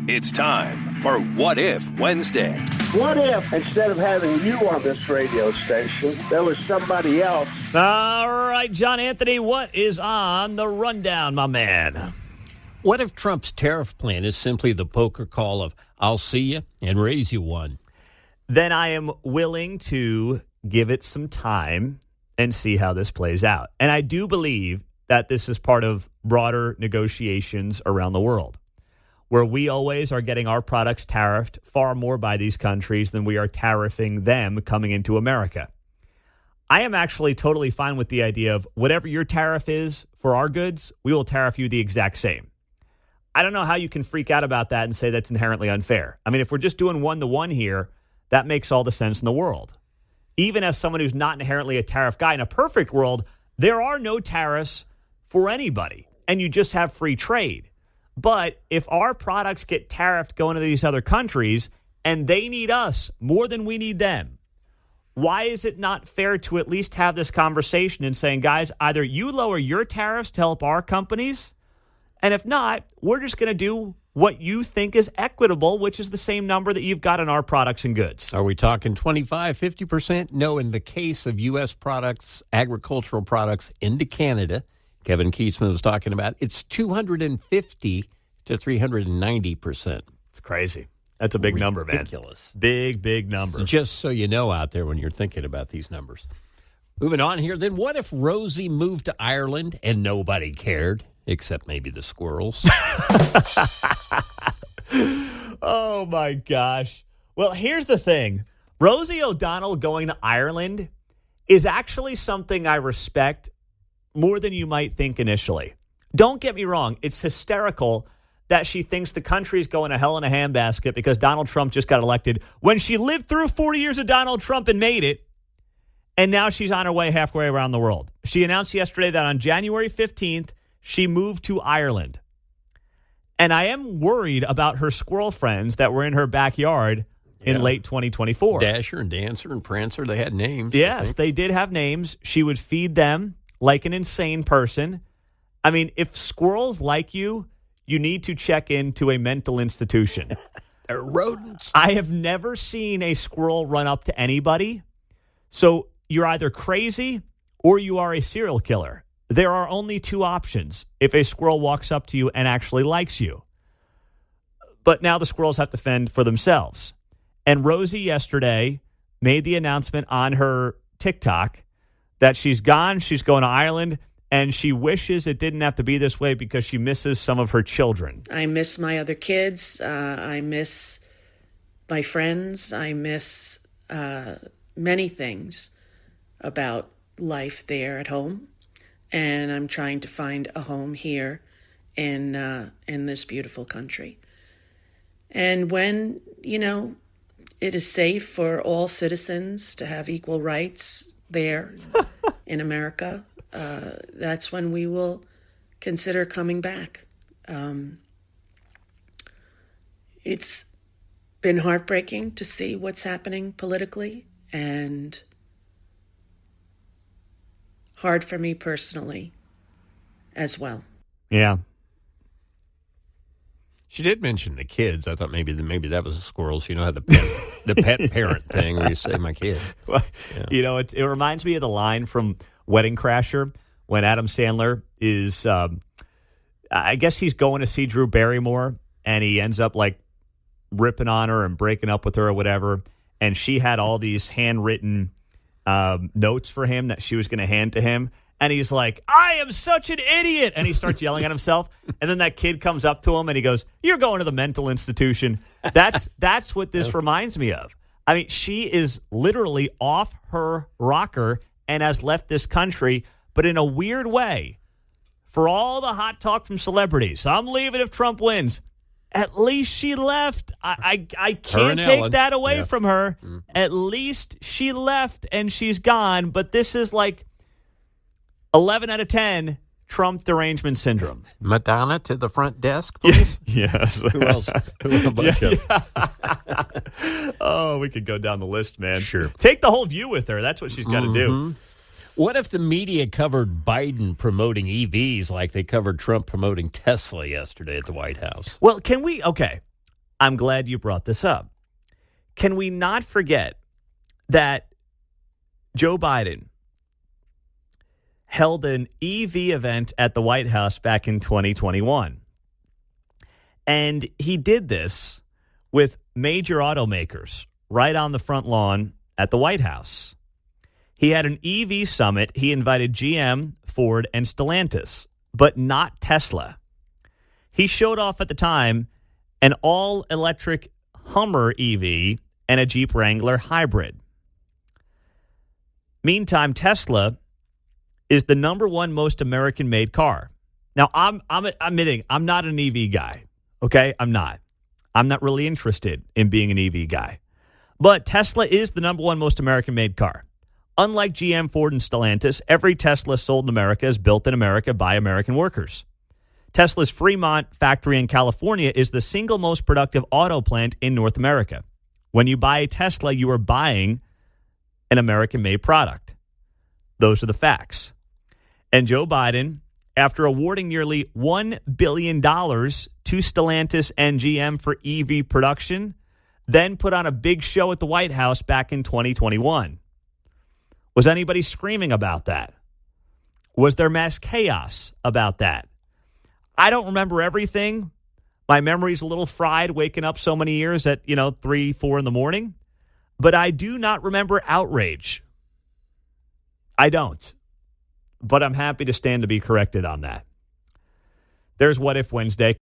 It's time for What If Wednesday. What if, instead of having you on this radio station, there was somebody else? All right, John Anthony, what is on the rundown, my man? What if Trump's tariff plan is simply the poker call of, I'll see you and raise you one? Then I am willing to give it some time and see how this plays out. And I do believe that this is part of broader negotiations around the world, where we always are getting our products tariffed far more by these countries than we are tariffing them coming into America. I am actually totally fine with the idea of whatever your tariff is for our goods, we will tariff you the exact same. I don't know how you can freak out about that and say that's inherently unfair. I mean, if we're just doing one-to-one here, that makes all the sense in the world. Even as someone who's not inherently a tariff guy, in a perfect world, there are no tariffs for anybody, and you just have free trade. But if our products get tariffed going to these other countries and they need us more than we need them, why is it not fair to at least have this conversation and saying, guys, either you lower your tariffs to help our companies, and if not, we're just going to do what you think is equitable, which is the same number that you've got on our products and goods. Are we talking 25, 50%? No, in the case of U.S. products, agricultural products into Canada, Kevin Keatsman was talking about, it's 250 to 390%. It's crazy. That's a big number, man. Ridiculous. Big number. Just so you know out there when you're thinking about these numbers. Moving on here, then what if Rosie moved to Ireland and nobody cared, except maybe the squirrels? Oh, my gosh. Well, here's the thing. Rosie O'Donnell going to Ireland is actually something I respect more than you might think initially. Don't get me wrong. It's hysterical that she thinks the country is going to hell in a handbasket because Donald Trump just got elected when she lived through 40 years of Donald Trump and made it. And now she's on her way halfway around the world. She announced yesterday that on January 15th, she moved to Ireland. And I am worried about her squirrel friends that were in her backyard in late 2024. Dasher and Dancer and Prancer, they had names. Yes, they did have names. She would feed them like an insane person. I mean, if squirrels like you, you need to check into a mental institution. They're rodents. I have never seen a squirrel run up to anybody. So you're either crazy or you are a serial killer. There are only two options if a squirrel walks up to you and actually likes you. But now the squirrels have to fend for themselves. And Rosie yesterday made the announcement on her TikTok that she's gone, she's going to Ireland, and she wishes it didn't have to be this way because she misses some of her children. I miss my other kids. I miss my friends. I miss many things about life there at home. And I'm trying to find a home here in this beautiful country. And when, it is safe for all citizens to have equal rights there in America, that's when we will consider coming back. It's been heartbreaking to see what's happening politically and hard for me personally as well. Yeah. She did mention the kids. I thought maybe that was the squirrels. You know how the pet parent thing where you say my kid. Well, it reminds me of the line from Wedding Crasher when Adam Sandler is, I guess he's going to see Drew Barrymore and he ends up like ripping on her and breaking up with her or whatever. And she had all these handwritten notes for him that she was going to hand to him. And he's like, I am such an idiot. And he starts yelling at himself. And then that kid comes up to him and he goes, you're going to the mental institution. That's what this reminds me of. I mean, she is literally off her rocker and has left this country, but in a weird way. For all the hot talk from celebrities, I'm leaving if Trump wins. At least she left. I can't take that away from her. Mm-hmm. At least she left and she's gone. But this is like 11 out of 10 Trump derangement syndrome. Madonna to the front desk, please. Yes. Who else? Oh, we could go down the list, man. Sure. Take the whole view with her. That's what she's got to do. What if the media covered Biden promoting EVs like they covered Trump promoting Tesla yesterday at the White House? Well, can we? Okay. I'm glad you brought this up. Can we not forget that Joe Biden held an EV event at the White House back in 2021? And he did this with major automakers right on the front lawn at the White House. He had an EV summit. He invited GM, Ford, and Stellantis, but not Tesla. He showed off at the time an all-electric Hummer EV and a Jeep Wrangler hybrid. Meantime, Tesla is the number one most American-made car. Now, I'm admitting I'm not an EV guy, okay? I'm not. I'm not really interested in being an EV guy. But Tesla is the number one most American-made car. Unlike GM, Ford, and Stellantis, every Tesla sold in America is built in America by American workers. Tesla's Fremont factory in California is the single most productive auto plant in North America. When you buy a Tesla, you are buying an American-made product. Those are the facts. And Joe Biden, after awarding nearly $1 billion to Stellantis and GM for EV production, then put on a big show at the White House back in 2021. Was anybody screaming about that? Was there mass chaos about that? I don't remember everything. My memory's a little fried waking up so many years at, 3, 4 in the morning. But I do not remember outrage. I don't. But I'm happy to stand to be corrected on that. There's What If Wednesday.